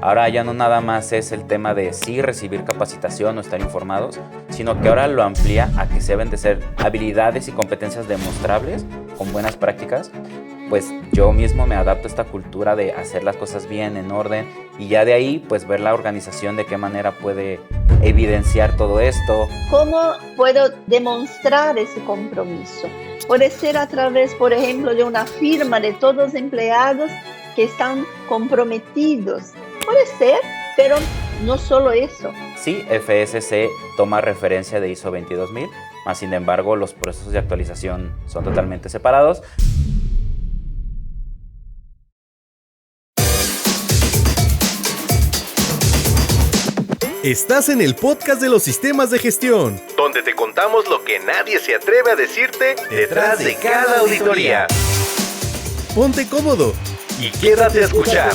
Ahora ya no nada más es el tema de sí recibir capacitación o estar informados, sino que ahora lo amplía a que se deben de ser habilidades y competencias demostrables con buenas prácticas. Pues yo mismo me adapto a esta cultura de hacer las cosas bien, en orden, y ya de ahí pues ver la organización de qué manera puede evidenciar todo esto. ¿Cómo puedo demostrar ese compromiso? Puede ser a través, por ejemplo, de una firma de todos los empleados que están comprometidos. Puede ser, pero no solo eso. Sí, FSC toma referencia de ISO 22000, más sin embargo los procesos de actualización son totalmente separados. Estás en el podcast de los sistemas de gestión, donde te contamos lo que nadie se atreve a decirte detrás de cada auditoría. Ponte cómodo y quédate a escuchar.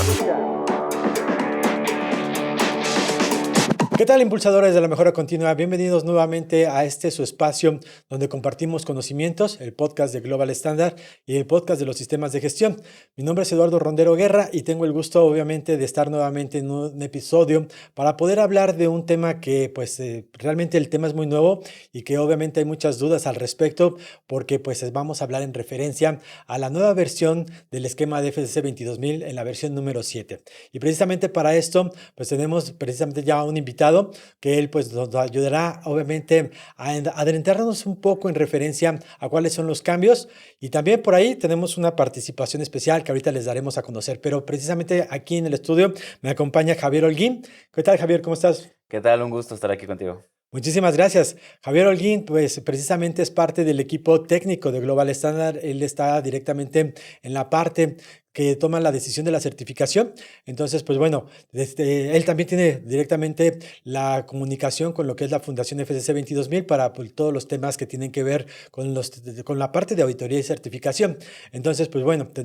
¿Qué tal, impulsadores de la mejora continua? Bienvenidos nuevamente a su espacio donde compartimos conocimientos, el podcast de Global Standard y el podcast de los sistemas de gestión. Mi nombre es Eduardo Rondero Guerra y tengo el gusto, obviamente, de estar nuevamente en un episodio para poder hablar de un tema que, realmente el tema es muy nuevo y que obviamente hay muchas dudas al respecto porque, vamos a hablar en referencia a la nueva versión del esquema de FSC 22000 en la versión número 7. Y precisamente para esto, tenemos precisamente ya un invitado que él nos ayudará obviamente a adentrarnos un poco en referencia a cuáles son los cambios, y también por ahí tenemos una participación especial que ahorita les daremos a conocer, pero precisamente aquí en el estudio me acompaña Javier Holguín. ¿Qué tal, Javier? ¿Cómo estás? ¿Qué tal? Un gusto estar aquí contigo. Muchísimas gracias. Javier Holguín, precisamente es parte del equipo técnico de Global Standard. Él está directamente en la parte que toma la decisión de la certificación. Entonces, él también tiene directamente la comunicación con lo que es la Fundación FSC 22000 para todos los temas que tienen que ver con la parte de auditoría y certificación. Entonces,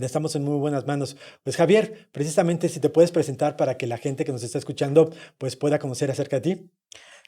estamos en muy buenas manos. Pues Javier, precisamente si te puedes presentar para que la gente que nos está escuchando pueda conocer acerca de ti.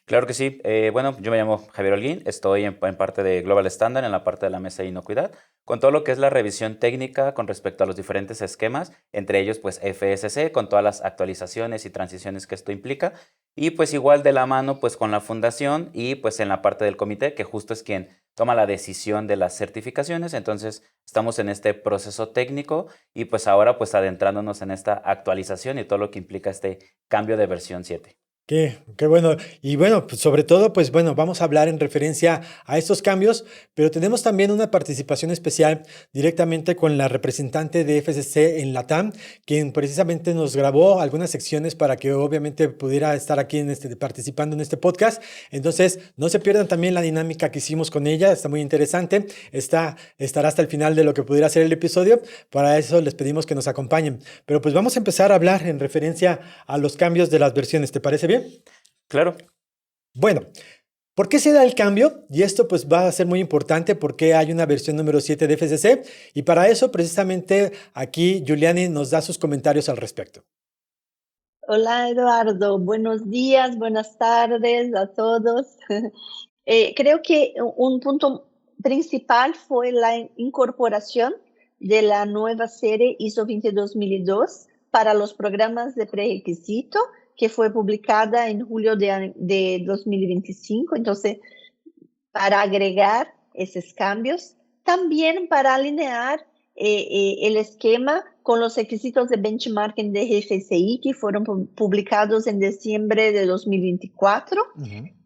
Claro que sí. Yo me llamo Javier Holguín, estoy en parte de Global Standard, en la parte de la mesa de inocuidad, con todo lo que es la revisión técnica con respecto a los diferentes esquemas, entre ellos FSC, con todas las actualizaciones y transiciones que esto implica, y igual de la mano con la fundación y en la parte del comité, que justo es quien toma la decisión de las certificaciones. Entonces estamos en este proceso técnico y ahora adentrándonos en esta actualización y todo lo que implica este cambio de versión 7. Qué bueno. Y sobre todo, vamos a hablar en referencia a estos cambios, pero tenemos también una participación especial directamente con la representante de FSC en LATAM, quien precisamente nos grabó algunas secciones para que obviamente pudiera estar aquí participando en este podcast. Entonces, no se pierdan también la dinámica que hicimos con ella, está muy interesante, estará hasta el final de lo que pudiera ser el episodio. Para eso les pedimos que nos acompañen. Pero vamos a empezar a hablar en referencia a los cambios de las versiones, ¿te parece bien? Claro. Bueno, ¿por qué se da el cambio? Y esto va a ser muy importante porque hay una versión número 7 de FSC, y para eso precisamente aquí Giuliani nos da sus comentarios al respecto. Hola Eduardo, buenos días, buenas tardes a todos. Creo que un punto principal fue la incorporación de la nueva serie ISO 22002 para los programas de prerequisito, que fue publicada en julio de 2025. Entonces, para agregar esos cambios, también para alinear el esquema con los requisitos de benchmarking de GFCI que fueron publicados en diciembre de 2024,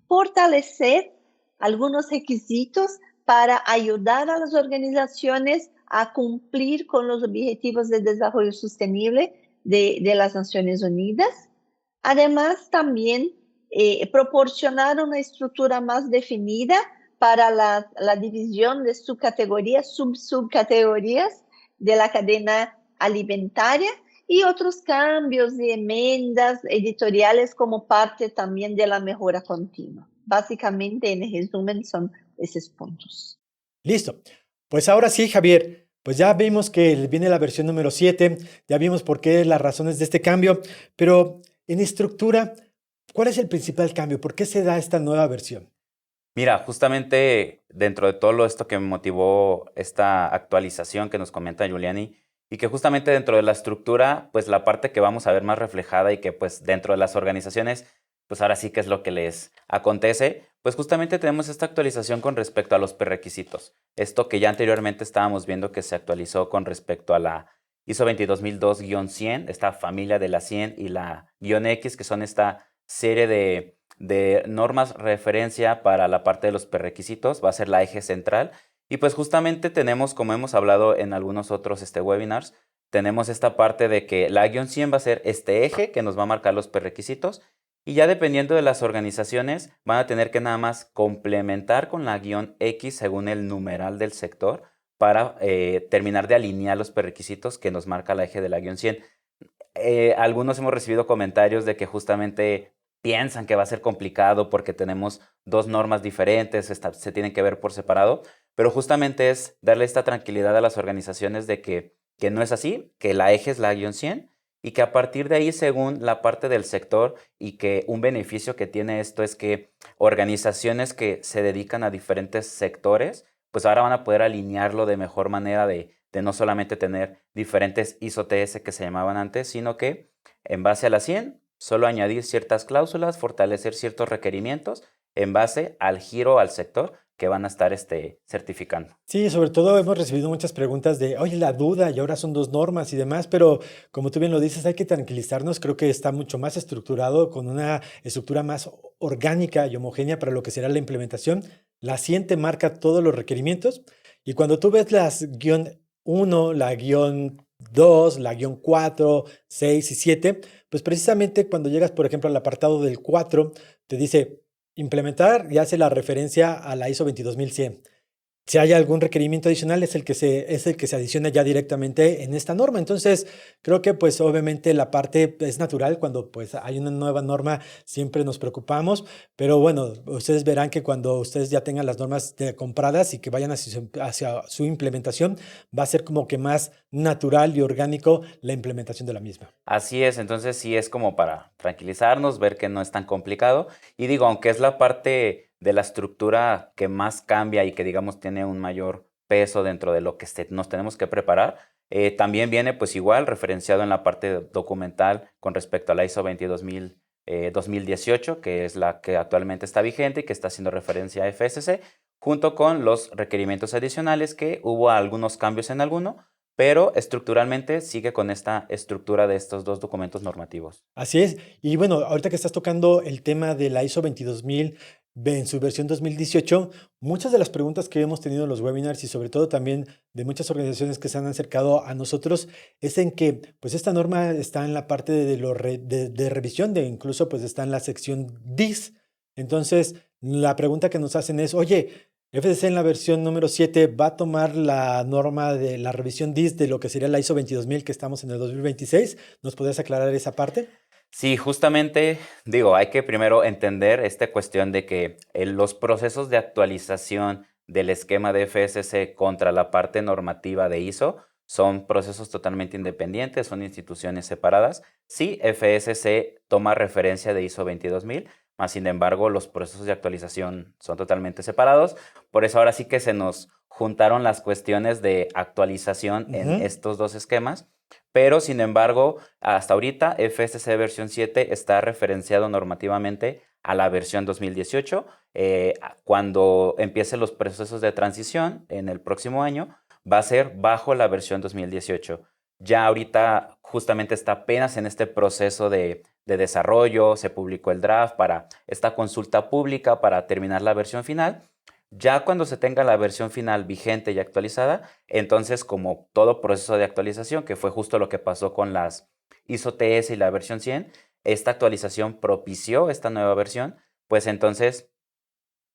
fortalecer algunos requisitos para ayudar a las organizaciones a cumplir con los objetivos de desarrollo sostenible de las Naciones Unidas. Además, también proporcionar una estructura más definida para la división de subcategorías de la cadena alimentaria, y otros cambios y enmiendas editoriales como parte también de la mejora continua. Básicamente, en resumen, son esos puntos. Listo. Pues ahora sí, Javier, ya vimos que viene la versión número 7, ya vimos por qué las razones de este cambio, pero en estructura, ¿cuál es el principal cambio? ¿Por qué se da esta nueva versión? Mira, justamente dentro de todo esto que me motivó esta actualización que nos comenta Giuliani, y que justamente dentro de la estructura, pues la parte que vamos a ver más reflejada y que pues dentro de las organizaciones, pues ahora sí que es lo que les acontece, pues justamente tenemos esta actualización con respecto a los prerequisitos. Esto que ya anteriormente estábamos viendo que se actualizó con respecto a la ISO 22002-100, esta familia de la 100 y la -X, que son esta serie de normas referencia para la parte de los prerequisitos, va a ser la eje central. Y pues justamente tenemos, como hemos hablado en algunos otros webinars, tenemos esta parte de que la -100 va a ser este eje que nos va a marcar los prerequisitos y ya dependiendo de las organizaciones van a tener que nada más complementar con la -X según el numeral del sector para terminar de alinear los prerequisitos que nos marca la eje de la -100. Algunos hemos recibido comentarios de que justamente piensan que va a ser complicado porque tenemos dos normas diferentes, se tienen que ver por separado, pero justamente es darle esta tranquilidad a las organizaciones de que no es así, que la eje es la -100 y que a partir de ahí, según la parte del sector, y que un beneficio que tiene esto es que organizaciones que se dedican a diferentes sectores, pues ahora van a poder alinearlo de mejor manera de no solamente tener diferentes ISO-TS que se llamaban antes, sino que en base a la 100, solo añadir ciertas cláusulas, fortalecer ciertos requerimientos en base al giro al sector que van a estar certificando. Sí, sobre todo hemos recibido muchas preguntas de, oye, la duda, y ahora son dos normas y demás, pero como tú bien lo dices, hay que tranquilizarnos. Creo que está mucho más estructurado, con una estructura más orgánica y homogénea para lo que será la implementación. La 100 te marca todos los requerimientos y cuando tú ves las -1, la -2, la -4, 6 y 7, pues precisamente cuando llegas, por ejemplo, al apartado del 4, te dice implementar y hace la referencia a la ISO 22100. Si hay algún requerimiento adicional, es el que se adiciona ya directamente en esta norma. Entonces, creo que, pues, obviamente la parte es natural cuando, pues, hay una nueva norma, siempre nos preocupamos, pero bueno, ustedes verán que cuando ustedes ya tengan las normas compradas y que vayan hacia su implementación, va a ser como que más natural y orgánico la implementación de la misma. Así es, entonces sí es como para tranquilizarnos, ver que no es tan complicado. Y digo, aunque es la parte de la estructura que más cambia y que digamos tiene un mayor peso dentro de lo que nos tenemos que preparar, también viene pues igual referenciado en la parte documental con respecto a la ISO 2018, que es la que actualmente está vigente y que está haciendo referencia a FSC, junto con los requerimientos adicionales que hubo algunos cambios en alguno, pero estructuralmente sigue con esta estructura de estos dos documentos normativos. Así es. Y bueno, ahorita que estás tocando el tema de la ISO 22000 en su versión 2018, muchas de las preguntas que hemos tenido en los webinars y sobre todo también de muchas organizaciones que se han acercado a nosotros es en que pues esta norma está en la parte de revisión, incluso pues está en la sección DIS. Entonces, la pregunta que nos hacen es, oye, FCC en la versión número 7 va a tomar la norma de la revisión DIS de lo que sería la ISO 22000 que estamos en el 2026. ¿Nos podrías aclarar esa parte? Sí, justamente, digo, hay que primero entender esta cuestión de que los procesos de actualización del esquema de FSC contra la parte normativa de ISO son procesos totalmente independientes, son instituciones separadas. Sí, FSC toma referencia de ISO 22000, más sin embargo, los procesos de actualización son totalmente separados. Por eso ahora sí que se nos juntaron las cuestiones de actualización en estos dos esquemas. Pero, sin embargo, hasta ahorita FSC versión 7 está referenciado normativamente a la versión 2018. Cuando empiecen los procesos de transición en el próximo año, va a ser bajo la versión 2018. Ya ahorita justamente está apenas en este proceso de desarrollo, se publicó el draft para esta consulta pública para terminar la versión final. Ya cuando se tenga la versión final vigente y actualizada, entonces como todo proceso de actualización, que fue justo lo que pasó con las ISO-TS y la versión 100, esta actualización propició esta nueva versión, pues entonces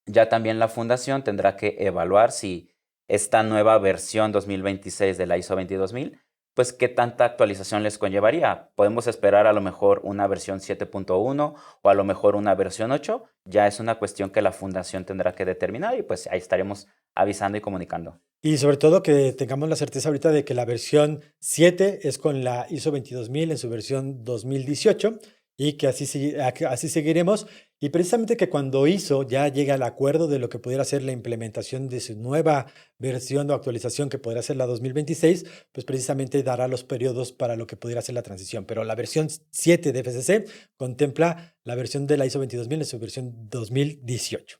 ya también la fundación tendrá que evaluar si esta nueva versión 2026 de la ISO 22000, pues qué tanta actualización les conllevaría. Podemos esperar a lo mejor una versión 7.1 o a lo mejor una versión 8. Ya es una cuestión que la fundación tendrá que determinar y pues ahí estaremos avisando y comunicando. Y sobre todo que tengamos la certeza ahorita de que la versión 7 es con la ISO 22000 en su versión 2018 y que así seguiremos. Y precisamente que cuando ISO ya llega al acuerdo de lo que pudiera ser la implementación de su nueva versión o actualización, que podría ser la 2026, pues precisamente dará los periodos para lo que pudiera ser la transición. Pero la versión 7 de FCC contempla la versión de la ISO 22000 en su versión 2018.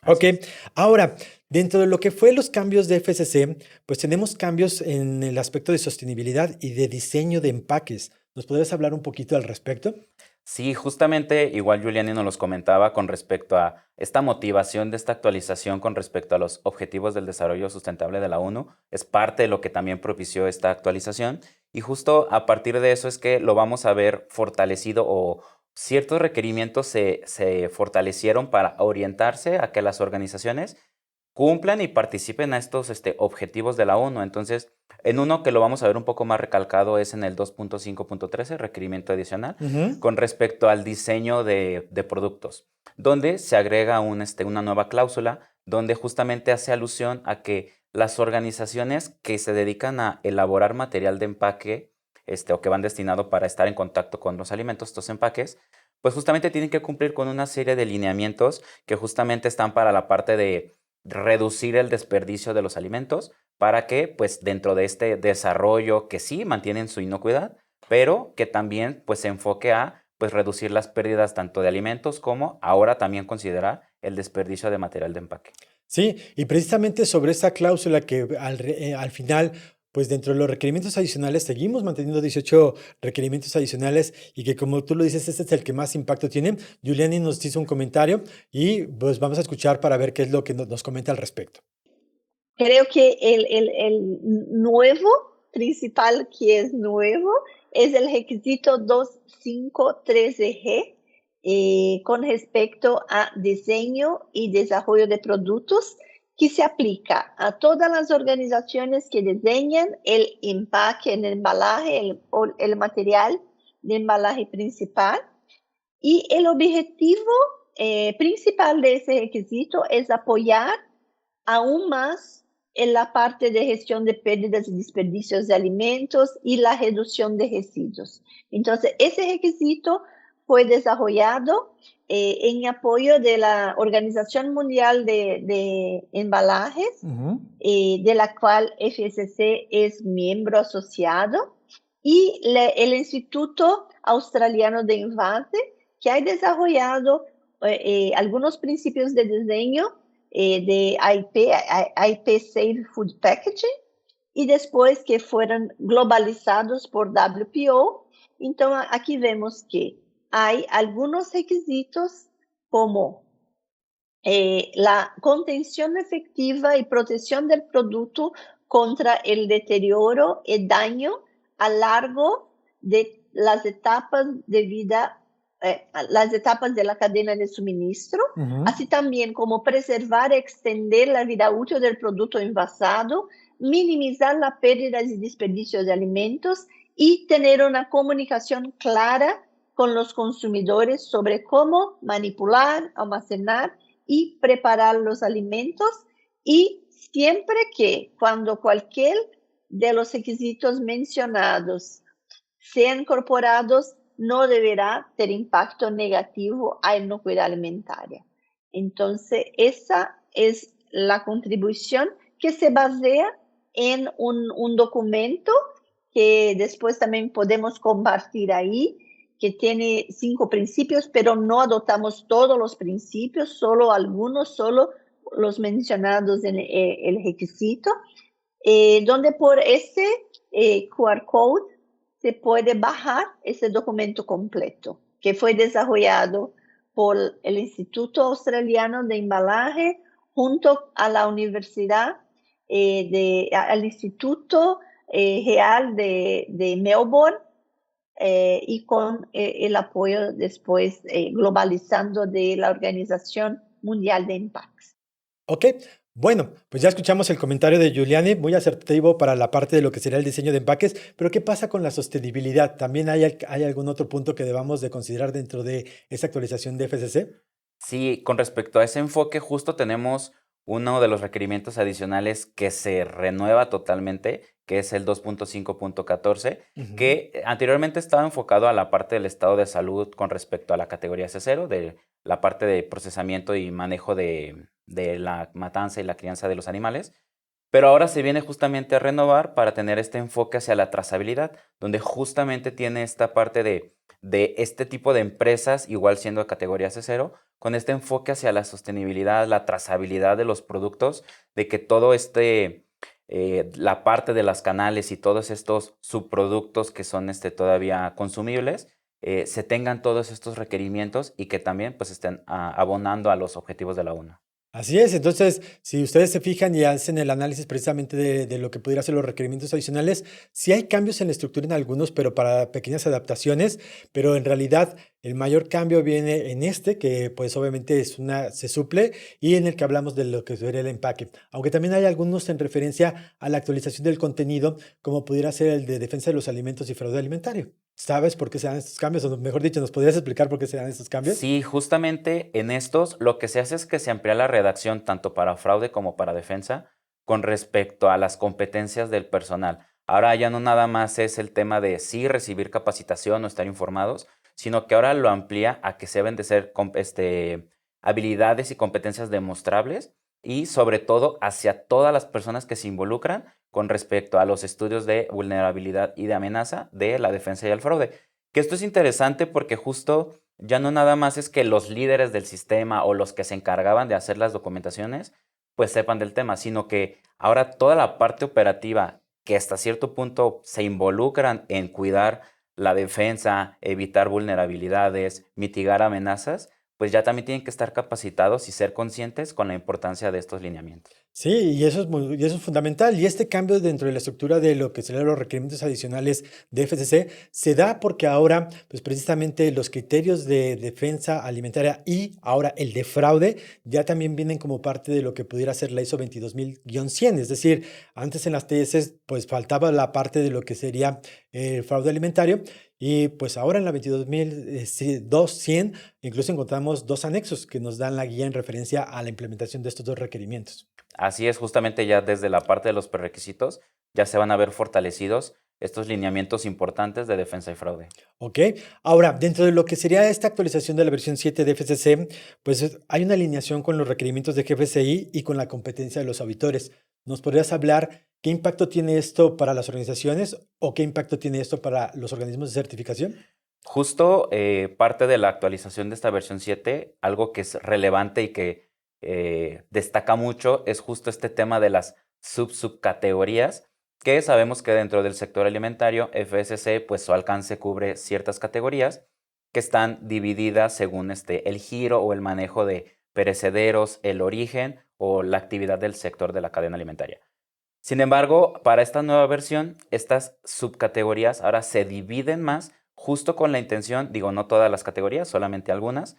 Ok, ahora, dentro de lo que fue los cambios de FCC, pues tenemos cambios en el aspecto de sostenibilidad y de diseño de empaques. ¿Nos podrías hablar un poquito al respecto? Sí, justamente igual Giuliani nos los comentaba con respecto a esta motivación de esta actualización con respecto a los objetivos del desarrollo sustentable de la ONU. Es parte de lo que también propició esta actualización y justo a partir de eso es que lo vamos a ver fortalecido o ciertos requerimientos se fortalecieron para orientarse a que las organizaciones cumplan y participen a estos objetivos de la ONU. Entonces, en uno que lo vamos a ver un poco más recalcado es en el 2.5.13, requerimiento adicional, con respecto al diseño de productos, donde se agrega una nueva cláusula donde justamente hace alusión a que las organizaciones que se dedican a elaborar material de empaque o que van destinado para estar en contacto con los alimentos, estos empaques, pues justamente tienen que cumplir con una serie de lineamientos que justamente están para la parte de reducir el desperdicio de los alimentos para que, pues, dentro de este desarrollo que sí mantienen su inocuidad, pero que también, pues, se enfoque a, pues, reducir las pérdidas tanto de alimentos como ahora también considerar el desperdicio de material de empaque. Sí, y precisamente sobre esa cláusula que al final, pues dentro de los requerimientos adicionales, seguimos manteniendo 18 requerimientos adicionales y que como tú lo dices, este es el que más impacto tiene. Giuliani nos hizo un comentario y pues vamos a escuchar para ver qué es lo que nos comenta al respecto. Creo que el nuevo, principal que es nuevo, es el requisito 2.5.13G con respecto a diseño y desarrollo de productos, que se aplica a todas las organizaciones que diseñan el empaque, el embalaje, el material de embalaje principal. Y el objetivo principal de ese requisito es apoyar aún más en la parte de gestión de pérdidas y desperdicios de alimentos y la reducción de residuos. Entonces, ese requisito fue desarrollado en apoyo de la Organización Mundial de Embalajes, de la cual FSC es miembro asociado, y el Instituto Australiano de Envase, que ha desarrollado algunos principios de diseño de IP Safe Food Packaging, y después que fueron globalizados por WPO. Entonces, aquí vemos que hay algunos requisitos como la contención efectiva y protección del producto contra el deterioro y daño a lo largo de las etapas de vida, las etapas de la cadena de suministro, así también como preservar y extender la vida útil del producto envasado, minimizar las pérdidas y desperdicios de alimentos y tener una comunicación clara con los consumidores sobre cómo manipular, almacenar y preparar los alimentos, y siempre que cuando cualquier de los requisitos mencionados sean incorporados, no deberá tener impacto negativo a la inocuidad alimentaria. Entonces, esa es la contribución que se basea en un documento que después también podemos compartir ahí, que tiene 5 principios, pero no adoptamos todos los principios, solo algunos, solo los mencionados en el requisito, donde por ese QR code se puede bajar ese documento completo, que fue desarrollado por el Instituto Australiano de Embalaje junto a la Universidad, al Instituto Real de Melbourne, y con el apoyo después globalizando de la Organización Mundial de Empaques. Ok, bueno, pues ya escuchamos el comentario de Giuliani, muy asertivo para la parte de lo que sería el diseño de empaques, pero ¿qué pasa con la sostenibilidad? ¿También hay algún otro punto que debamos de considerar dentro de esa actualización de FCC? Sí, con respecto a ese enfoque, justo tenemos uno de los requerimientos adicionales que se renueva totalmente, que es el 2.5.14, que anteriormente estaba enfocado a la parte del estado de salud con respecto a la categoría C0, de la parte de procesamiento y manejo de la matanza y la crianza de los animales. Pero ahora se viene justamente a renovar para tener este enfoque hacia la trazabilidad, donde justamente tiene esta parte de este tipo de empresas, igual siendo de categoría C0, con este enfoque hacia la sostenibilidad, la trazabilidad de los productos, de que todo la parte de las canales y todos estos subproductos que son todavía consumibles, se tengan todos estos requerimientos y que también pues estén abonando a los objetivos de la ONU. Así es, entonces, si ustedes se fijan y hacen el análisis precisamente de lo que pudiera ser los requerimientos adicionales, sí hay cambios en la estructura en algunos, pero para pequeñas adaptaciones, pero en realidad el mayor cambio viene en que pues obviamente se suple, y en el que hablamos de lo que sería el empaque. Aunque también hay algunos en referencia a la actualización del contenido, como pudiera ser el de defensa de los alimentos y fraude alimentario. ¿Sabes por qué se dan estos cambios? O mejor dicho, ¿nos podrías explicar por qué se dan estos cambios? Sí, justamente en estos lo que se hace es que se amplía la redacción tanto para fraude como para defensa con respecto a las competencias del personal. Ahora ya no nada más es el tema de sí recibir capacitación o estar informados, sino que ahora lo amplía a que se deben de ser habilidades y competencias demostrables y sobre todo hacia todas las personas que se involucran con respecto a los estudios de vulnerabilidad y de amenaza de la defensa y el fraude. Que esto es interesante porque justo ya no nada más es que los líderes del sistema o los que se encargaban de hacer las documentaciones pues sepan del tema, sino que ahora toda la parte operativa que hasta cierto punto se involucran en cuidar la defensa, evitar vulnerabilidades, mitigar amenazas, pues ya también tienen que estar capacitados y ser conscientes con la importancia de estos lineamientos. Sí, y eso es fundamental. Y este cambio dentro de la estructura de lo que serían los requerimientos adicionales de FCC se da porque ahora, pues precisamente los criterios de defensa alimentaria y ahora el de fraude ya también vienen como parte de lo que pudiera ser la ISO 22000-100. Es decir, antes en las TS pues faltaba la parte de lo que sería el fraude alimentario, y pues ahora en la 22100 incluso encontramos dos anexos que nos dan la guía en referencia a la implementación de estos dos requerimientos. Así es, justamente ya desde la parte de los prerequisitos ya se van a ver fortalecidos estos lineamientos importantes de defensa y fraude. Ok, ahora dentro de lo que sería esta actualización de la versión 7 de FCC, pues hay una alineación con los requerimientos de GFCI y con la competencia de los auditores. ¿Nos podrías hablar qué impacto tiene esto para las organizaciones o qué impacto tiene esto para los organismos de certificación? Justo parte de la actualización de esta versión 7, algo que es relevante y que destaca mucho es justo este tema de las subcategorías, que sabemos que dentro del sector alimentario, FSC, pues su alcance cubre ciertas categorías que están divididas según el giro o el manejo de perecederos, el origen o la actividad del sector de la cadena alimentaria. Sin embargo, para esta nueva versión, estas subcategorías ahora se dividen más justo con la intención, digo, no todas las categorías, solamente algunas,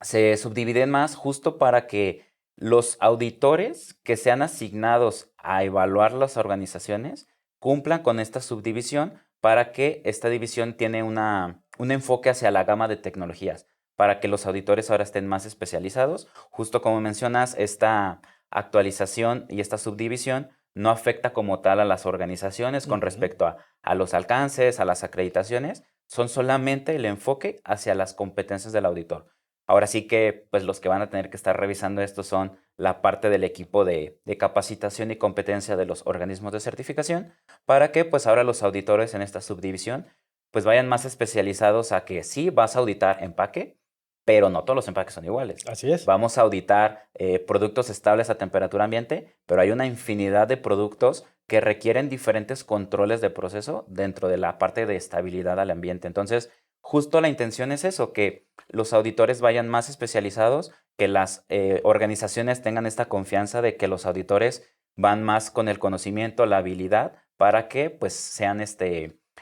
se subdividen más justo para que los auditores que sean asignados a evaluar las organizaciones cumplan con esta subdivisión para que esta división tiene un enfoque hacia la gama de tecnologías, para que los auditores ahora estén más especializados. Justo como mencionas, esta actualización y esta subdivisión no afecta como tal a las organizaciones con respecto a los alcances, a las acreditaciones, son solamente el enfoque hacia las competencias del auditor. Ahora sí que pues los que van a tener que estar revisando esto son la parte del equipo de capacitación y competencia de los organismos de certificación para que pues ahora los auditores en esta subdivisión pues vayan más especializados a que sí vas a auditar empaque, pero no todos los empaques son iguales. Así es. Vamos a auditar productos estables a temperatura ambiente, pero hay una infinidad de productos que requieren diferentes controles de proceso dentro de la parte de estabilidad al ambiente. Entonces, justo la intención es eso, que los auditores vayan más especializados, que las organizaciones tengan esta confianza de que los auditores van más con el conocimiento, la habilidad, para que pues sean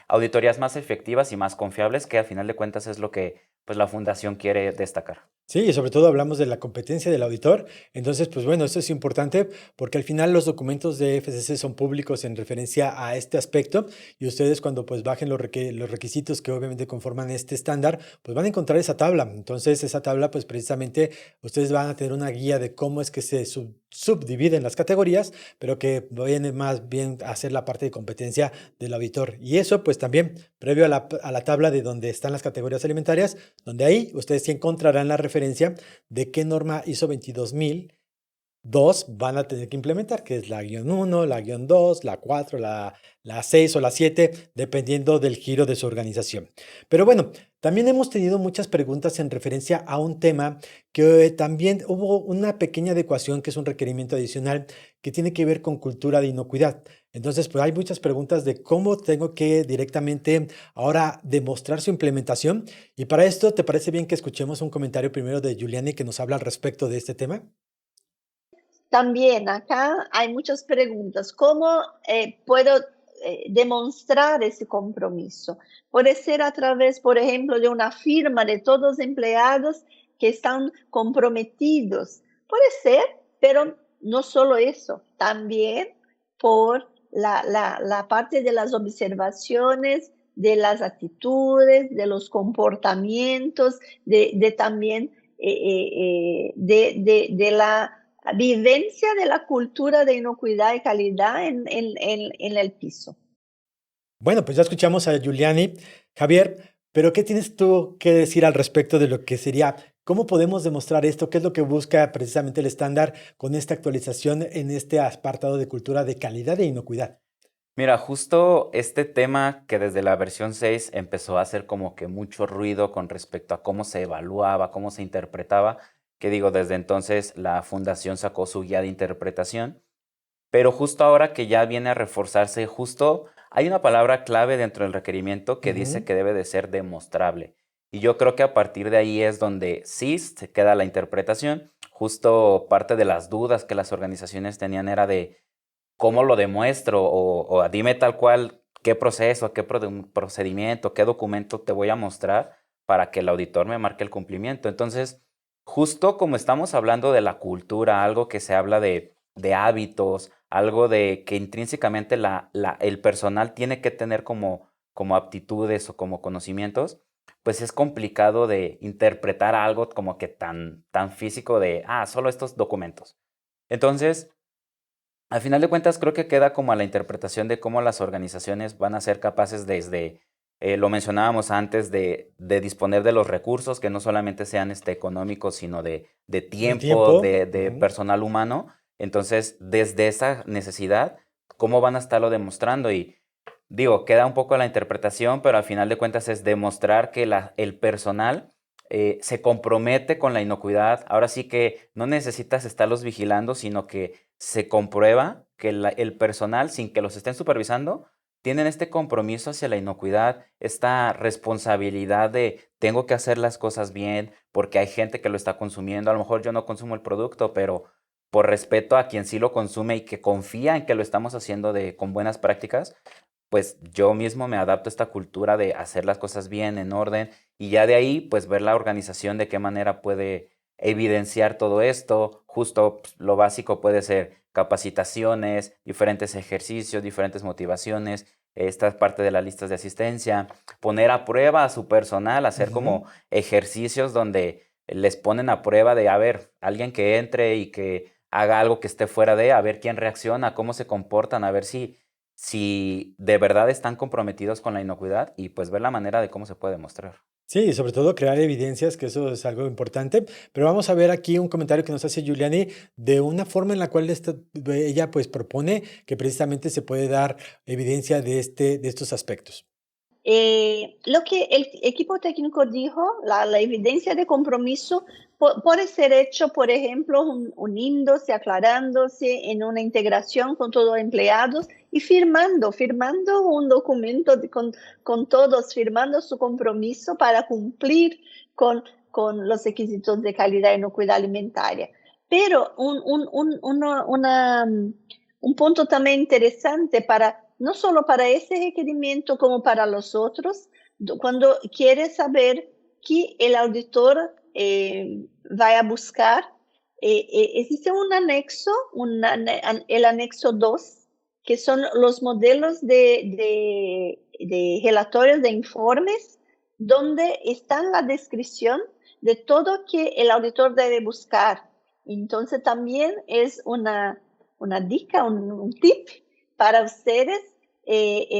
auditorías más efectivas y más confiables, que a final de cuentas es lo que pues la fundación quiere destacar. Sí, y sobre todo hablamos de la competencia del auditor. Entonces, pues bueno, esto es importante porque al final los documentos de FCC son públicos en referencia a este aspecto y ustedes cuando pues bajen los requisitos que obviamente conforman este estándar, pues van a encontrar esa tabla. Entonces, esa tabla pues precisamente ustedes van a tener una guía de cómo es que se subdividen las categorías, pero que viene más bien a ser la parte de competencia del auditor. Y eso pues también previo a la tabla de donde están las categorías alimentarias, donde ahí ustedes sí encontrarán la referencia de qué norma ISO 22002 van a tener que implementar, que es la guión 1, la guión 2, la 4, la 6 o la 7, dependiendo del giro de su organización. Pero bueno, también hemos tenido muchas preguntas en referencia a un tema que también hubo una pequeña adecuación, que es un requerimiento adicional que tiene que ver con cultura de inocuidad. Entonces, pues hay muchas preguntas de cómo tengo que directamente ahora demostrar su implementación. Y para esto, ¿te parece bien que escuchemos un comentario primero de Giuliani que nos habla al respecto de este tema? También acá hay muchas preguntas. ¿Cómo puedo demostrar ese compromiso? Puede ser a través, por ejemplo, de una firma de todos los empleados que están comprometidos. Puede ser, pero no solo eso, también por la parte de las observaciones, de las actitudes, de los comportamientos, de también de la vivencia de la cultura de inocuidad y calidad en el piso. Bueno, pues ya escuchamos a Giuliani. Javier, pero ¿qué tienes tú que decir al respecto de lo que sería, cómo podemos demostrar esto? ¿Qué es lo que busca precisamente el estándar con esta actualización en este apartado de cultura de calidad e inocuidad? Mira, justo este tema que desde la versión 6 empezó a hacer como que mucho ruido con respecto a cómo se evaluaba, cómo se interpretaba, que digo, desde entonces la fundación sacó su guía de interpretación, pero justo ahora que ya viene a reforzarse, justo hay una palabra clave dentro del requerimiento que dice que debe de ser demostrable. Y yo creo que a partir de ahí es donde sí se queda la interpretación. Justo parte de las dudas que las organizaciones tenían era de cómo lo demuestro o dime tal cual qué proceso, qué procedimiento, qué documento te voy a mostrar para que el auditor me marque el cumplimiento. Entonces, justo como estamos hablando de la cultura, algo que se habla de hábitos, algo de que intrínsecamente el personal tiene que tener como aptitudes o como conocimientos, pues es complicado de interpretar algo como que tan físico de, solo estos documentos. Entonces, al final de cuentas, creo que queda como a la interpretación de cómo las organizaciones van a ser capaces desde, lo mencionábamos antes, de disponer de los recursos, que no solamente sean económicos, sino de ¿De tiempo, tiempo? de personal humano. Entonces, desde esa necesidad, ¿cómo van a estarlo demostrando? Y digo, queda un poco a la interpretación, pero al final de cuentas es demostrar que el personal se compromete con la inocuidad. Ahora sí que no necesitas estarlos vigilando, sino que se comprueba que el personal, sin que los estén supervisando, tienen este compromiso hacia la inocuidad, esta responsabilidad de tengo que hacer las cosas bien porque hay gente que lo está consumiendo. A lo mejor yo no consumo el producto, pero por respeto a quien sí lo consume y que confía en que lo estamos haciendo con buenas prácticas, pues yo mismo me adapto a esta cultura de hacer las cosas bien, en orden, y ya de ahí, pues ver la organización de qué manera puede evidenciar todo esto. Justo pues, lo básico puede ser capacitaciones, diferentes ejercicios, diferentes motivaciones, esta parte de las listas de asistencia, poner a prueba a su personal, hacer como ejercicios donde les ponen a prueba de, a ver, alguien que entre y que haga algo que esté fuera de, a ver quién reacciona, cómo se comportan, a ver si de verdad están comprometidos con la inocuidad y pues ver la manera de cómo se puede demostrar. Sí, y sobre todo crear evidencias, que eso es algo importante. Pero vamos a ver aquí un comentario que nos hace Giuliani de una forma en la cual ella pues propone que precisamente se puede dar evidencia de estos aspectos. Lo que el equipo técnico dijo, la evidencia de compromiso puede ser hecho, por ejemplo, uniéndose, aclarándose en una integración con todos los empleados y firmando un documento con todos, firmando su compromiso para cumplir con los requisitos de calidad y inocuidad alimentaria. Pero un punto también interesante no solo para ese requerimiento como para los otros, cuando quiere saber que el auditor va a buscar, existe un anexo, el anexo 2, que son los modelos de relatorios, de informes, donde está la descripción de todo que el auditor debe buscar. Entonces también es una dica, un tip para ustedes.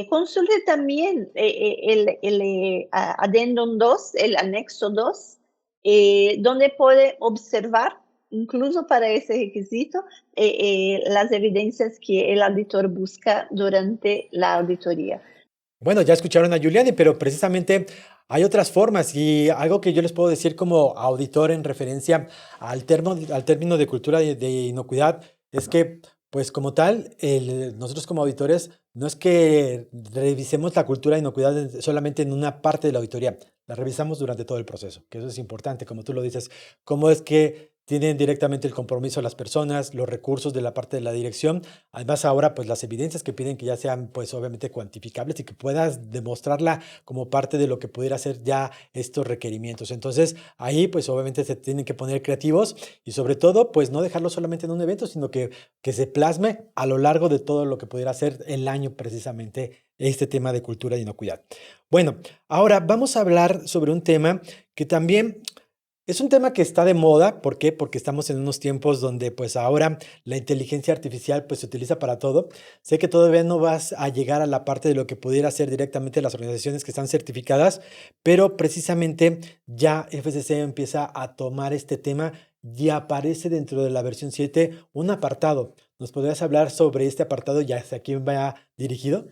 Consulte también el adendum 2, el anexo 2, donde puede observar, incluso para ese requisito, las evidencias que el auditor busca durante la auditoría. Bueno, ya escucharon a Giuliani, pero precisamente hay otras formas y algo que yo les puedo decir como auditor en referencia al término de cultura de inocuidad es que, pues como tal, nosotros como auditores no es que revisemos la cultura de inocuidad solamente en una parte de la auditoría, la revisamos durante todo el proceso, que eso es importante, como tú lo dices, cómo es que tienen directamente el compromiso las personas, los recursos de la parte de la dirección. Además, ahora, pues las evidencias que piden que ya sean, pues obviamente cuantificables y que puedas demostrarla como parte de lo que pudiera ser ya estos requerimientos. Entonces, ahí, pues obviamente se tienen que poner creativos y sobre todo, pues no dejarlo solamente en un evento, sino que se plasme a lo largo de todo lo que pudiera ser el año precisamente este tema de cultura de inocuidad. Bueno, ahora vamos a hablar sobre un tema que también es un tema que está de moda. ¿Por qué? Porque estamos en unos tiempos donde pues ahora la inteligencia artificial pues se utiliza para todo. Sé que todavía no vas a llegar a la parte de lo que pudiera ser directamente las organizaciones que están certificadas, pero precisamente ya FCC empieza a tomar este tema y aparece dentro de la versión 7 un apartado. ¿Nos podrías hablar sobre este apartado y hacia quién va dirigido?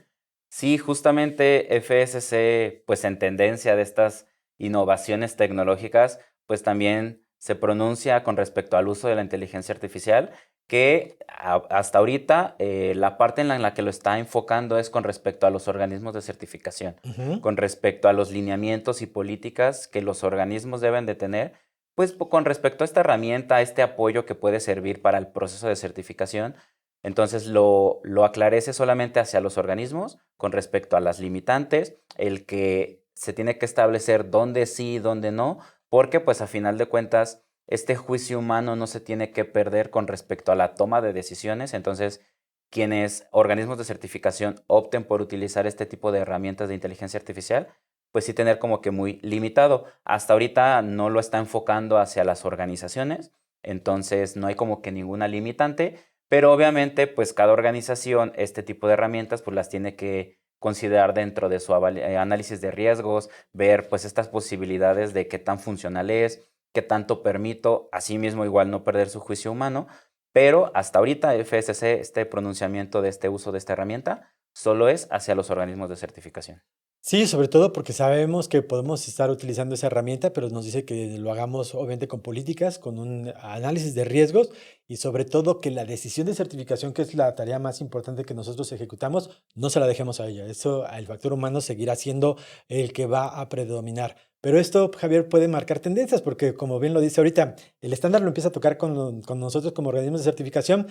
Sí, justamente FSC, pues en tendencia de estas innovaciones tecnológicas, pues también se pronuncia con respecto al uso de la inteligencia artificial, que hasta ahorita la parte en la que lo está enfocando es con respecto a los organismos de certificación, con respecto a los lineamientos y políticas que los organismos deben de tener, pues con respecto a esta herramienta, a este apoyo que puede servir para el proceso de certificación. Entonces lo aclarece solamente hacia los organismos con respecto a las limitantes, el que se tiene que establecer dónde sí y dónde no, porque pues a final de cuentas este juicio humano no se tiene que perder con respecto a la toma de decisiones. Entonces, quienes organismos de certificación opten por utilizar este tipo de herramientas de inteligencia artificial, pues sí tener como que muy limitado. Hasta ahorita no lo está enfocando hacia las organizaciones, entonces no hay como que ninguna limitante. Pero obviamente, pues cada organización, este tipo de herramientas, pues las tiene que considerar dentro de su análisis de riesgos, ver pues estas posibilidades de qué tan funcional es, qué tanto permito, asimismo igual no perder su juicio humano. Pero hasta ahorita FSC, este pronunciamiento de este uso de esta herramienta, solo es hacia los organismos de certificación. Sí, sobre todo porque sabemos que podemos estar utilizando esa herramienta, pero nos dice que lo hagamos obviamente con políticas, con un análisis de riesgos y sobre todo que la decisión de certificación, que es la tarea más importante que nosotros ejecutamos, no se la dejemos a ella. Eso, el factor humano seguirá siendo el que va a predominar. Pero esto, Javier, puede marcar tendencias porque, como bien lo dice ahorita, el estándar lo empieza a tocar con nosotros como organismos de certificación,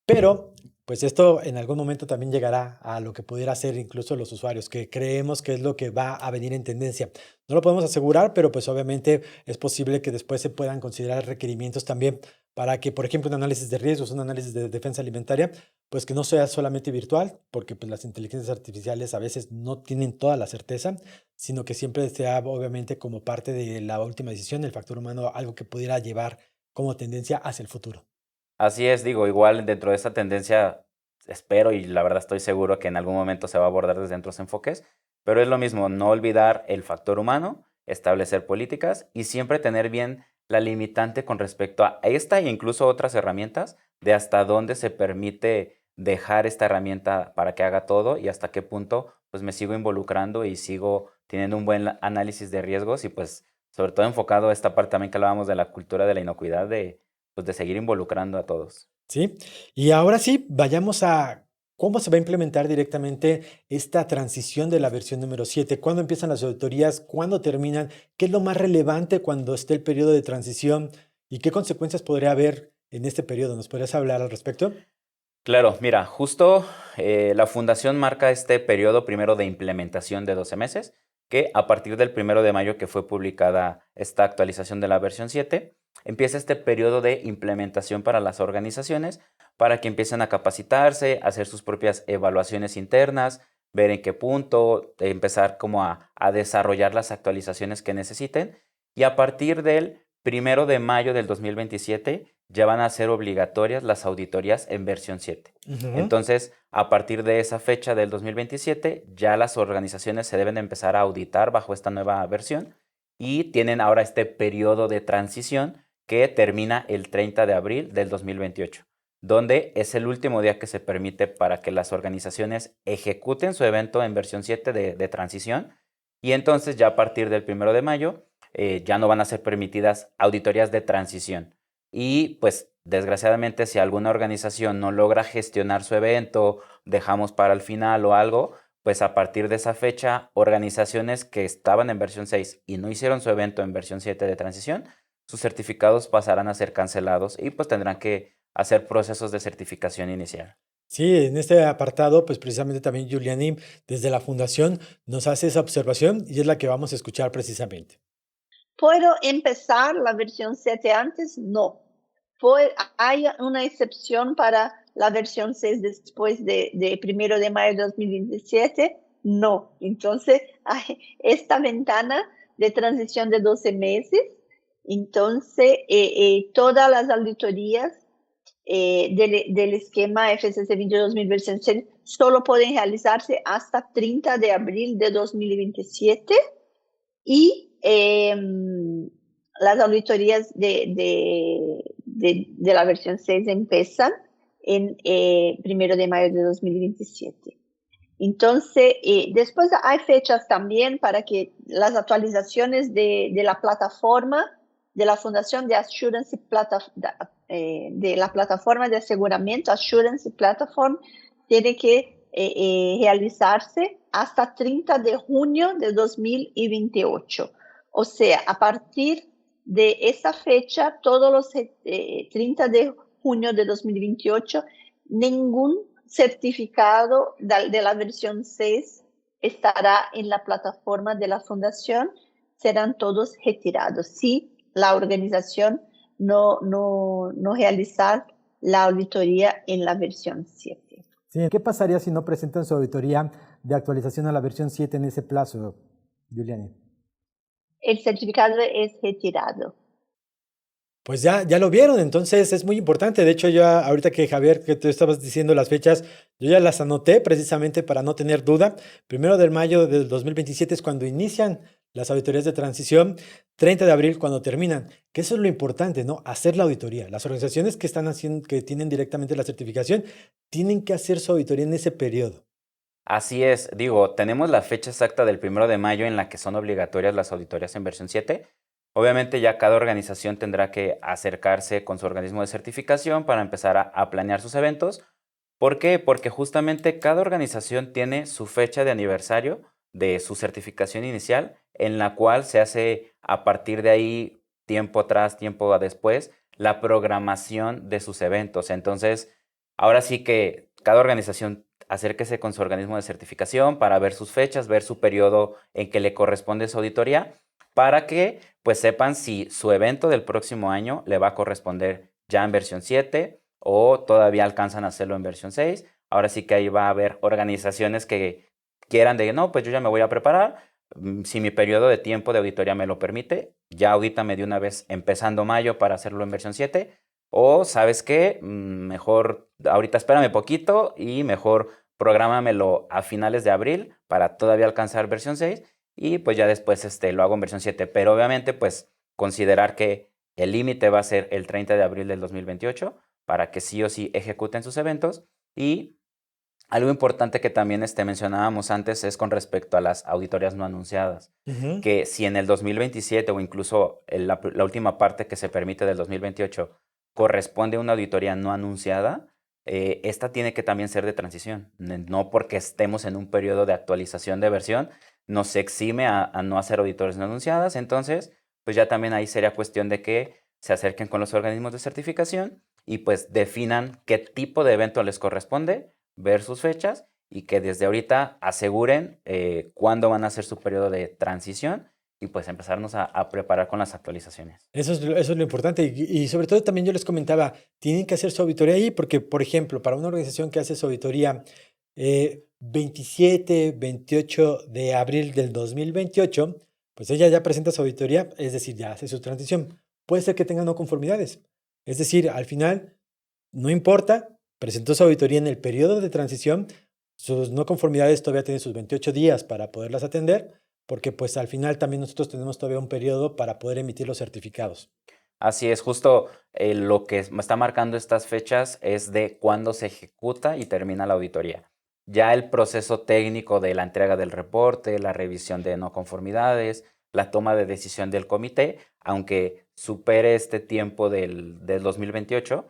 pero pues esto en algún momento también llegará a lo que pudiera ser incluso los usuarios, que creemos que es lo que va a venir en tendencia. No lo podemos asegurar, pero pues obviamente es posible que después se puedan considerar requerimientos también para que, por ejemplo, un análisis de riesgos, un análisis de defensa alimentaria, pues que no sea solamente virtual, porque pues las inteligencias artificiales a veces no tienen toda la certeza, sino que siempre sea obviamente como parte de la última decisión, el factor humano, algo que pudiera llevar como tendencia hacia el futuro. Así es, digo, igual dentro de esta tendencia espero y la verdad estoy seguro que en algún momento se va a abordar desde otros enfoques, pero es lo mismo, no olvidar el factor humano, establecer políticas y siempre tener bien la limitante con respecto a esta e incluso otras herramientas de hasta dónde se permite dejar esta herramienta para que haga todo y hasta qué punto pues me sigo involucrando y sigo teniendo un buen análisis de riesgos y pues sobre todo enfocado a esta parte también que hablábamos de la cultura de la inocuidad de pues de seguir involucrando a todos. ¿Sí? Y ahora sí, vayamos a cómo se va a implementar directamente esta transición de la versión número 7. ¿Cuándo empiezan las auditorías? ¿Cuándo terminan? ¿Qué es lo más relevante cuando esté el periodo de transición? ¿Y qué consecuencias podría haber en este periodo? ¿Nos podrías hablar al respecto? Claro, mira, justo la fundación marca este periodo primero de implementación de 12 meses, que a partir del 1 de mayo que fue publicada esta actualización de la versión 7, empieza este periodo de implementación para las organizaciones para que empiecen a capacitarse, hacer sus propias evaluaciones internas, ver en qué punto, empezar como a desarrollar las actualizaciones que necesiten. Y a partir del 1 de mayo del 2027 ya van a ser obligatorias las auditorías en versión 7. Entonces, a partir de esa fecha del 2027, ya las organizaciones se deben de empezar a auditar bajo esta nueva versión y tienen ahora este periodo de transición que termina el 30 de abril del 2028, donde es el último día que se permite para que las organizaciones ejecuten su evento en versión 7 de transición. Y entonces ya a partir del 1 de mayo ya no van a ser permitidas auditorías de transición. Y pues desgraciadamente si alguna organización no logra gestionar su evento, dejamos para el final o algo, pues a partir de esa fecha, organizaciones que estaban en versión 6 y no hicieron su evento en versión 7 de transición, sus certificados pasarán a ser cancelados y pues tendrán que hacer procesos de certificación inicial. Sí, en este apartado, pues precisamente también Giuliani, desde la fundación, nos hace esa observación y es la que vamos a escuchar precisamente. ¿Puedo empezar la versión 7 antes? No. Hay una excepción para la versión 6 después de 1 de mayo de 2027? No. Entonces, hay esta ventana de transición de 12 meses. Entonces, todas las auditorías del esquema FCC 22.000 versión 6 solo pueden realizarse hasta 30 de abril de 2027 y las auditorías de la versión 6 empiezan en 1 de mayo de 2027. Entonces, después hay fechas también para que las actualizaciones de la plataforma de la Fundación de Assurance de la plataforma de aseguramiento Assurance Platform tiene que realizarse hasta 30 de junio de 2028. O sea, a partir de esa fecha, todos los 30 de junio de 2028, ningún certificado de la versión 6 estará en la plataforma de la fundación, serán todos retirados. Si la organización no realizar la auditoría en la versión 7. Sí, ¿qué pasaría si no presentan su auditoría de actualización a la versión 7 en ese plazo, Giuliani? El certificado es retirado. Pues ya lo vieron, entonces es muy importante. De hecho, ya ahorita que Javier, que tú estabas diciendo las fechas, yo ya las anoté precisamente para no tener duda. 1 de mayo del 2027 es cuando inician las auditorías de transición, 30 de abril cuando terminan, que eso es lo importante, ¿no? Hacer la auditoría. Las organizaciones que están haciendo, que tienen directamente la certificación, tienen que hacer su auditoría en ese periodo. Así es, digo, tenemos la fecha exacta del 1 de mayo en la que son obligatorias las auditorías en versión 7. Obviamente ya cada organización tendrá que acercarse con su organismo de certificación para empezar a planear sus eventos. ¿Por qué? Porque justamente cada organización tiene su fecha de aniversario de su certificación inicial, en la cual se hace a partir de ahí, tiempo atrás, tiempo después, la programación de sus eventos. Entonces, ahora sí que cada organización acérquese con su organismo de certificación para ver sus fechas, ver su periodo en que le corresponde su auditoría, para que pues sepan si su evento del próximo año le va a corresponder ya en versión 7 o todavía alcanzan a hacerlo en versión 6. Ahora sí que ahí va a haber organizaciones que quieran de, no, pues yo ya me voy a preparar, si mi periodo de tiempo de auditoría me lo permite, ya audítame de una vez empezando mayo para hacerlo en versión 7, o ¿sabes qué? Mejor ahorita espérame poquito y mejor prográmamelo a finales de abril para todavía alcanzar versión 6 y pues ya después lo hago en versión 7. Pero obviamente pues considerar que el límite va a ser el 30 de abril del 2028 para que sí o sí ejecuten sus eventos. Y algo importante que también mencionábamos antes es con respecto a las auditorías no anunciadas, que si en el 2027 o incluso la última parte que se permite del 2028 corresponde a una auditoría no anunciada, esta tiene que también ser de transición. No porque estemos en un periodo de actualización de versión, nos exime a no hacer auditorías no anunciadas. Entonces, pues ya también ahí sería cuestión de que se acerquen con los organismos de certificación y pues definan qué tipo de evento les corresponde, ver sus fechas y que desde ahorita aseguren cuándo van a hacer su periodo de transición y pues empezarnos a preparar con las actualizaciones. Eso es lo importante y sobre todo también yo les comentaba, tienen que hacer su auditoría ahí porque, por ejemplo, para una organización que hace su auditoría 27, 28 de abril del 2028, pues ella ya presenta su auditoría, es decir, ya hace su transición. Puede ser que tenga no conformidades. Es decir, al final, no importa, presentó su auditoría en el periodo de transición, sus no conformidades todavía tienen sus 28 días para poderlas atender, porque pues al final también nosotros tenemos todavía un periodo para poder emitir los certificados. Así es, justo lo que me está marcando estas fechas es de cuándo se ejecuta y termina la auditoría. Ya el proceso técnico de la entrega del reporte, la revisión de no conformidades, la toma de decisión del comité, aunque supere este tiempo del 2028,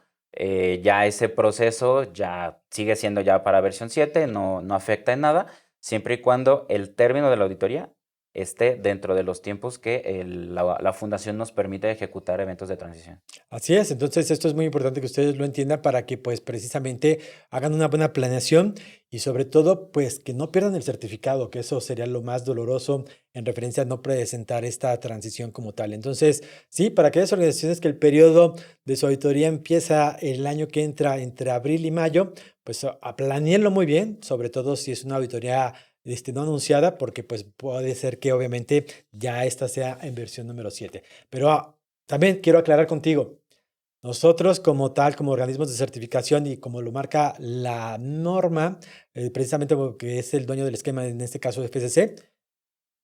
ya ese proceso ya sigue siendo ya para versión 7, no afecta en nada, siempre y cuando el término de la auditoría esté dentro de los tiempos que la fundación nos permite ejecutar eventos de transición. Así es, entonces esto es muy importante que ustedes lo entiendan para que pues precisamente hagan una buena planeación y sobre todo pues que no pierdan el certificado, que eso sería lo más doloroso en referencia a no presentar esta transición como tal. Entonces, sí, para aquellas organizaciones que el periodo de su auditoría empieza el año que entra entre abril y mayo, pues planéenlo muy bien, sobre todo si es una auditoría no anunciada, porque pues puede ser que obviamente ya esta sea en versión número 7. Pero también quiero aclarar contigo, nosotros como tal, como organismos de certificación y como lo marca la norma, precisamente porque es el dueño del esquema, en este caso FCC,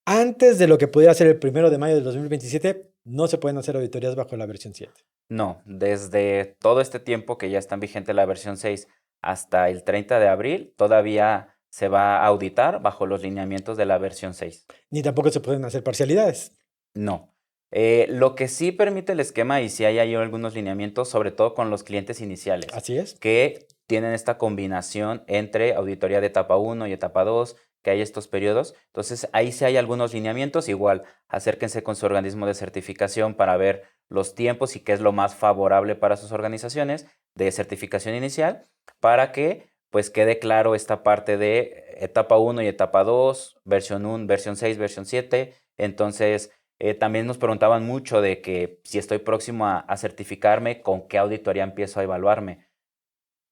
antes de lo que pudiera ser el 1 de mayo del 2027, no se pueden hacer auditorías bajo la versión 7. No, desde todo este tiempo que ya está en vigente la versión 6 hasta el 30 de abril, todavía se va a auditar bajo los lineamientos de la versión 6. Ni tampoco se pueden hacer parcialidades. No. Lo que sí permite el esquema, y sí hay ahí algunos lineamientos, sobre todo con los clientes iniciales. Así es. Que tienen esta combinación entre auditoría de etapa 1 y etapa 2, que hay estos periodos. Entonces, ahí sí hay algunos lineamientos. Igual, acérquense con su organismo de certificación para ver los tiempos y qué es lo más favorable para sus organizaciones de certificación inicial, para que pues quede claro esta parte de etapa 1 y etapa 2, versión 1, versión 6, versión 7. Entonces, también nos preguntaban mucho de que si estoy próximo a certificarme, ¿con qué auditoría empiezo a evaluarme?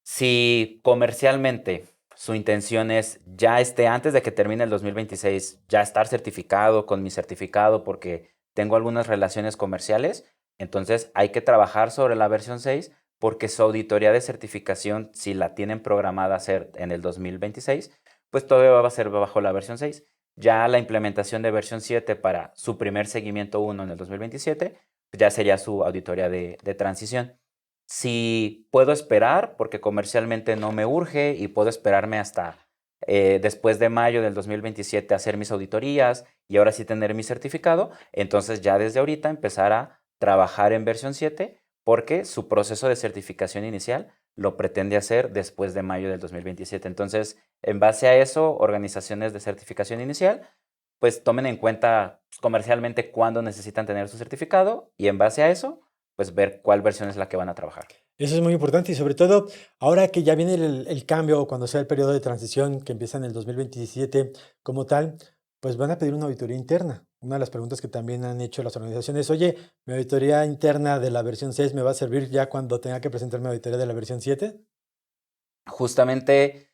Si comercialmente su intención es ya antes de que termine el 2026, ya estar certificado con mi certificado porque tengo algunas relaciones comerciales, entonces hay que trabajar sobre la versión 6 porque su auditoría de certificación, si la tienen programada hacer en el 2026, pues todavía va a ser bajo la versión 6. Ya la implementación de versión 7 para su primer seguimiento 1 en el 2027, ya sería su auditoría de transición. Si puedo esperar, porque comercialmente no me urge y puedo esperarme hasta después de mayo del 2027 hacer mis auditorías y ahora sí tener mi certificado, entonces ya desde ahorita empezar a trabajar en versión 7 porque su proceso de certificación inicial lo pretende hacer después de mayo del 2027. Entonces, en base a eso, organizaciones de certificación inicial, pues tomen en cuenta comercialmente cuándo necesitan tener su certificado y en base a eso, pues ver cuál versión es la que van a trabajar. Eso es muy importante y sobre todo ahora que ya viene el cambio o cuando sea el periodo de transición que empieza en el 2027 como tal, pues van a pedir una auditoría interna. Una de las preguntas que también han hecho las organizaciones, oye, ¿mi auditoría interna de la versión 6 me va a servir ya cuando tenga que presentar mi auditoría de la versión 7? Justamente,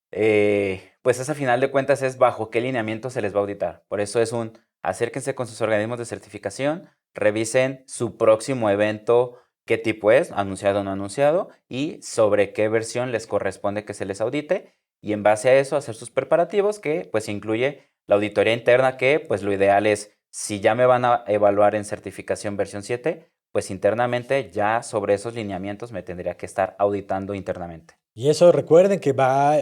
pues esa final de cuentas es bajo qué lineamiento se les va a auditar. Por eso es acérquense con sus organismos de certificación, revisen su próximo evento, qué tipo es, anunciado o no anunciado, y sobre qué versión les corresponde que se les audite, y en base a eso hacer sus preparativos, que pues incluye la auditoría interna, que pues lo ideal es, si ya me van a evaluar en certificación versión 7, pues internamente ya sobre esos lineamientos me tendría que estar auditando internamente. Y eso recuerden que va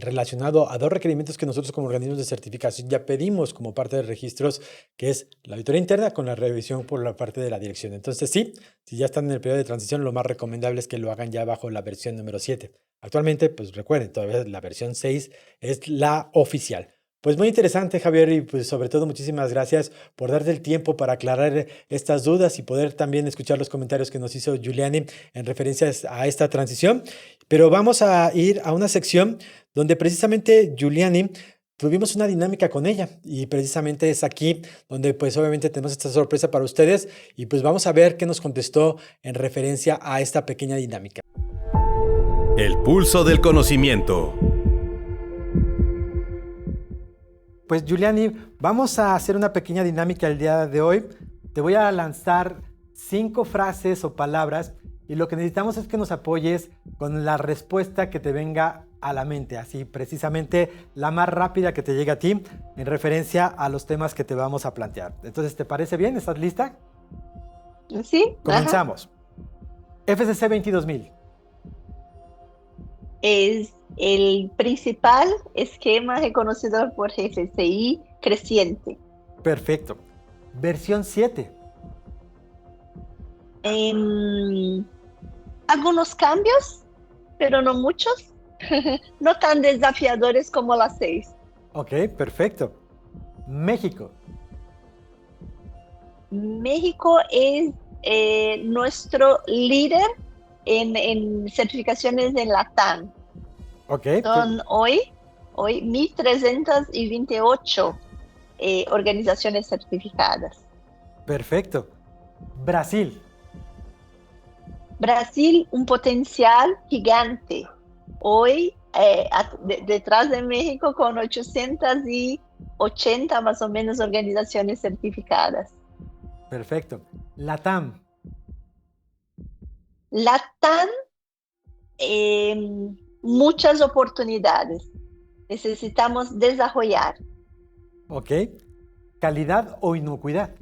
relacionado a dos requerimientos que nosotros como organismos de certificación ya pedimos como parte de registros, que es la auditoría interna con la revisión por la parte de la dirección. Entonces sí, si ya están en el periodo de transición, lo más recomendable es que lo hagan ya bajo la versión número 7. Actualmente, pues recuerden, todavía la versión 6 es la oficial. Pues muy interesante, Javier, y pues sobre todo muchísimas gracias por darte el tiempo para aclarar estas dudas y poder también escuchar los comentarios que nos hizo Giuliani en referencia a esta transición. Pero vamos a ir a una sección donde precisamente Giuliani tuvimos una dinámica con ella y precisamente es aquí donde pues obviamente tenemos esta sorpresa para ustedes y pues vamos a ver qué nos contestó en referencia a esta pequeña dinámica. El pulso del conocimiento. Pues Giuliani, vamos a hacer una pequeña dinámica el día de hoy. Te voy a lanzar 5 frases o palabras y lo que necesitamos es que nos apoyes con la respuesta que te venga a la mente, así precisamente la más rápida que te llegue a ti en referencia a los temas que te vamos a plantear. Entonces, ¿te parece bien? ¿Estás lista? Sí. Comenzamos. Ajá. FCC 22000. Es el principal esquema reconocido por GFCI creciente. Perfecto. Versión 7. Algunos cambios, pero no muchos. No tan desafiadores como la 6. Ok, perfecto. México. México es nuestro líder en certificaciones en LATAM. Ok. Son hoy 1.328 organizaciones certificadas. Perfecto. Brasil. Brasil, un potencial gigante. Hoy, detrás de México, con 880 más o menos organizaciones certificadas. Perfecto. LATAM. LATAM, muchas oportunidades. Necesitamos desarrollar. Ok. Calidad o inocuidad.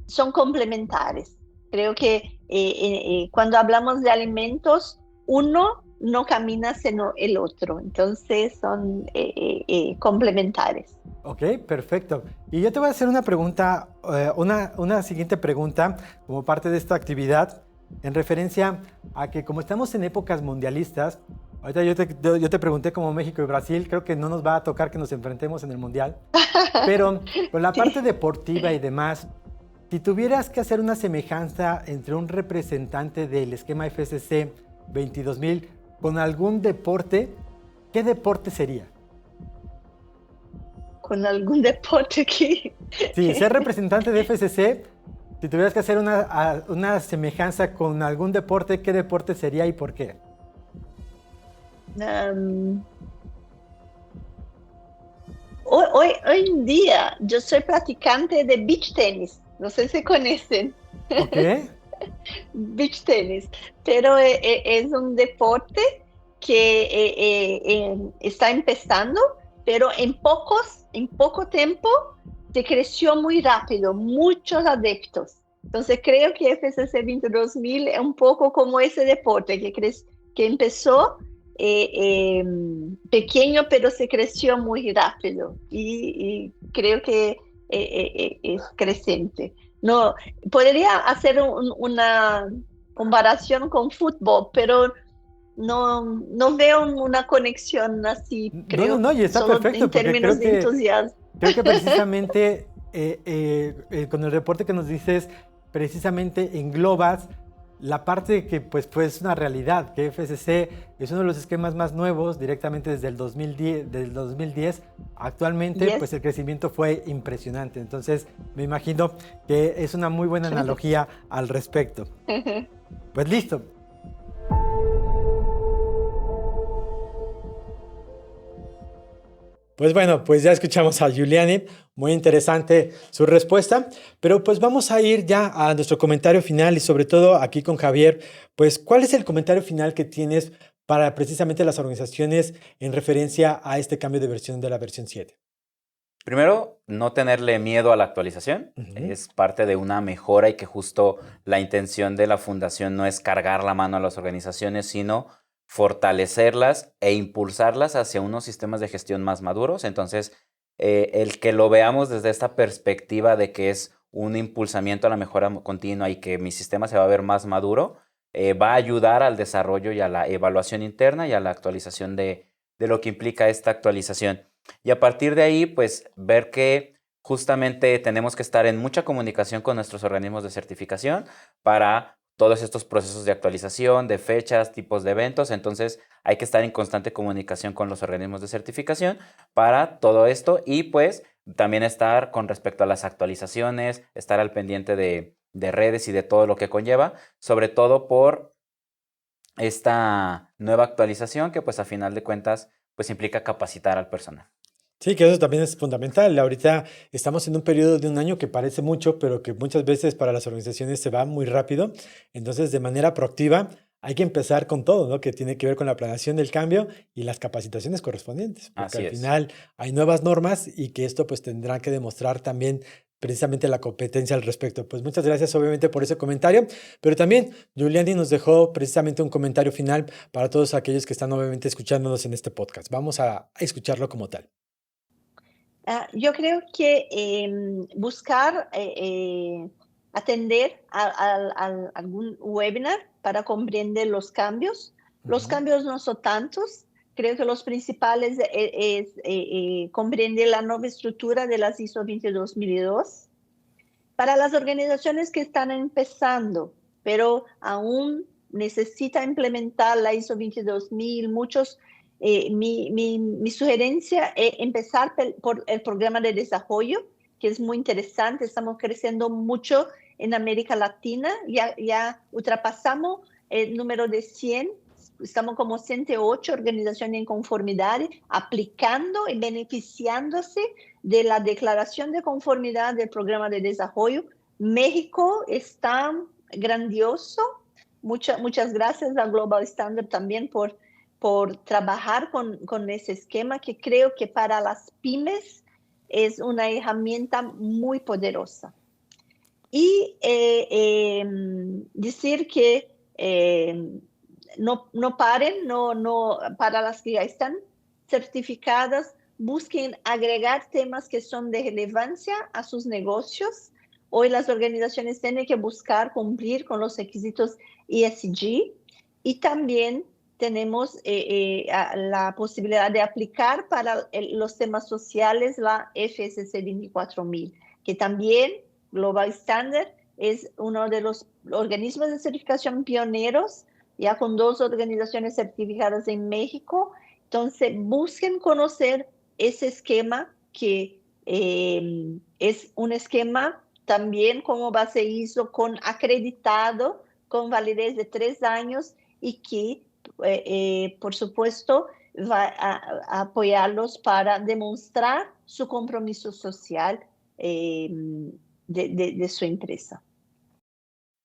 Son complementares. Creo que cuando hablamos de alimentos, uno no camina sino el otro. Entonces son complementares. Ok, perfecto. Y yo te voy a hacer una pregunta, una siguiente pregunta como parte de esta actividad en referencia a que como estamos en épocas mundialistas, ahorita yo te pregunté como México y Brasil, creo que no nos va a tocar que nos enfrentemos en el Mundial, pero con la parte deportiva y demás, si tuvieras que hacer una semejanza entre un representante del esquema FCC 22000 con algún deporte, ¿qué deporte sería? Con algún deporte que... Sí, ser representante de FCC, si tuvieras que hacer una semejanza con algún deporte, ¿qué deporte sería y por qué? Hoy en día yo soy practicante de beach tenis. No sé si conocen. Ok. Beach tenis. Pero es un deporte que está empezando, pero en poco tiempo se creció muy rápido, muchos adeptos. Entonces creo que FCC 22000 es un poco como ese deporte que empezó pequeño, pero se creció muy rápido y creo que es creciente. No, podría hacer una comparación con fútbol, pero no veo una conexión así, creo. No, y está solo perfecto, en términos de entusiasmo. Creo que precisamente con el reporte que nos dices, precisamente englobas la parte que pues es una realidad, que FCC es uno de los esquemas más nuevos directamente desde el 2010. Actualmente pues el crecimiento fue impresionante, entonces me imagino que es una muy buena analogía al respecto. Pues listo. Pues bueno, pues ya escuchamos a Giuliani, muy interesante su respuesta, pero pues vamos a ir ya a nuestro comentario final y sobre todo aquí con Javier, pues ¿cuál es el comentario final que tienes para precisamente las organizaciones en referencia a este cambio de versión de la versión 7? Primero, no tenerle miedo a la actualización, es parte de una mejora y que justo la intención de la fundación no es cargar la mano a las organizaciones, sino fortalecerlas e impulsarlas hacia unos sistemas de gestión más maduros. Entonces, el que lo veamos desde esta perspectiva de que es un impulsamiento a la mejora continua y que mi sistema se va a ver más maduro, va a ayudar al desarrollo y a la evaluación interna y a la actualización de lo que implica esta actualización. Y a partir de ahí, pues, ver que justamente tenemos que estar en mucha comunicación con nuestros organismos de certificación para todos estos procesos de actualización, de fechas, tipos de eventos. Entonces hay que estar en constante comunicación con los organismos de certificación para todo esto y pues también estar con respecto a las actualizaciones, estar al pendiente de redes y de todo lo que conlleva, sobre todo por esta nueva actualización que pues a final de cuentas pues implica capacitar al personal. Sí, que eso también es fundamental. Ahorita estamos en un periodo de un año que parece mucho, pero que muchas veces para las organizaciones se va muy rápido. Entonces, de manera proactiva, hay que empezar con todo, ¿no? Que tiene que ver con la planeación del cambio y las capacitaciones correspondientes. Porque al final hay nuevas normas y que esto pues tendrá que demostrar también precisamente la competencia al respecto. Pues muchas gracias obviamente por ese comentario, pero también Giuliani nos dejó precisamente un comentario final para todos aquellos que están obviamente escuchándonos en este podcast. Vamos a escucharlo como tal. Yo creo que buscar atender a algún webinar para comprender los cambios. Los cambios no son tantos. Creo que los principales es comprender la nueva estructura de las ISO 22002. Para las organizaciones que están empezando, pero aún necesitan implementar la ISO 22000, muchos... mi sugerencia es empezar por el programa de desarrollo, que es muy interesante. Estamos creciendo mucho en América Latina. Ya ultrapasamos el número de 100. Estamos como 108 organizaciones en conformidad, aplicando y beneficiándose de la declaración de conformidad del programa de desarrollo. México está grandioso. Muchas gracias a Global Standard también por trabajar con ese esquema, que creo que para las pymes es una herramienta muy poderosa. Y decir que no paren, para las que ya están certificadas, busquen agregar temas que son de relevancia a sus negocios. Hoy las organizaciones tienen que buscar cumplir con los requisitos ESG y también tenemos la posibilidad de aplicar para los temas sociales la FSC 24000, que también Global Standard es uno de los organismos de certificación pioneros, ya con 2 organizaciones certificadas en México. Entonces, busquen conocer ese esquema, que es un esquema también como base ISO acreditado, con validez de 3 años y que por supuesto, va a apoyarlos para demostrar su compromiso social de su empresa.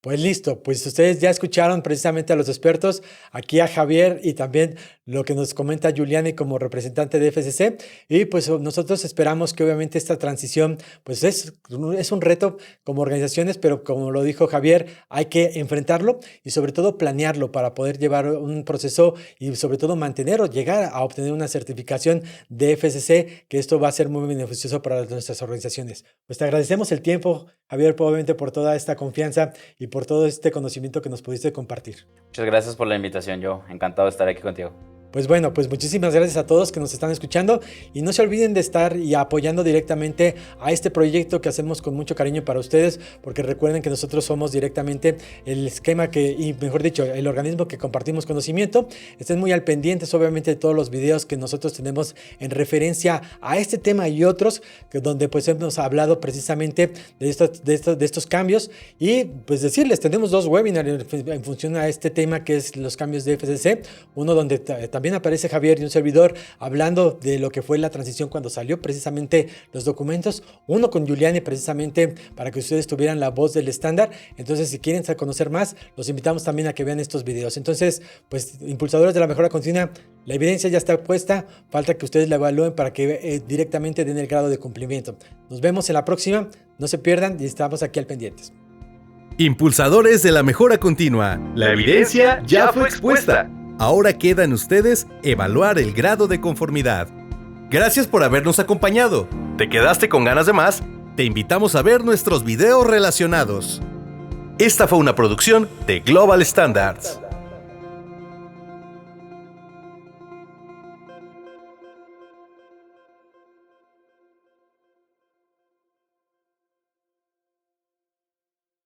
Pues listo, pues ustedes ya escucharon precisamente a los expertos, aquí a Javier y también lo que nos comenta Giuliani como representante de FSC, y pues nosotros esperamos que obviamente esta transición pues es un reto como organizaciones, pero como lo dijo Javier, hay que enfrentarlo y sobre todo planearlo para poder llevar un proceso y sobre todo mantener o llegar a obtener una certificación de FSC, que esto va a ser muy beneficioso para nuestras organizaciones. Pues te agradecemos el tiempo, Javier, obviamente por toda esta confianza y por todo este conocimiento que nos pudiste compartir. Muchas gracias por la invitación, yo encantado de estar aquí contigo. Pues bueno, pues muchísimas gracias a todos que nos están escuchando y no se olviden de estar y apoyando directamente a este proyecto que hacemos con mucho cariño para ustedes, porque recuerden que nosotros somos directamente el esquema y mejor dicho, el organismo que compartimos conocimiento. Estén muy al pendientes obviamente de todos los videos que nosotros tenemos en referencia a este tema y otros, donde pues hemos hablado precisamente de estos cambios, y pues decirles, tenemos 2 webinars en función a este tema que es los cambios de FSC, uno donde también aparece Javier y un servidor hablando de lo que fue la transición cuando salió precisamente los documentos, uno con Giuliani precisamente para que ustedes tuvieran la voz del estándar. Entonces, si quieren conocer más, los invitamos también a que vean estos videos. Entonces, pues impulsadores de la mejora continua, la evidencia ya está puesta, falta que ustedes la evalúen para que directamente den el grado de cumplimiento. Nos vemos en la próxima, no se pierdan y estamos aquí al pendientes. Impulsadores de la mejora continua, la evidencia ya fue expuesta. Ahora queda en ustedes evaluar el grado de conformidad. Gracias por habernos acompañado. ¿Te quedaste con ganas de más? Te invitamos a ver nuestros videos relacionados. Esta fue una producción de Global Standards.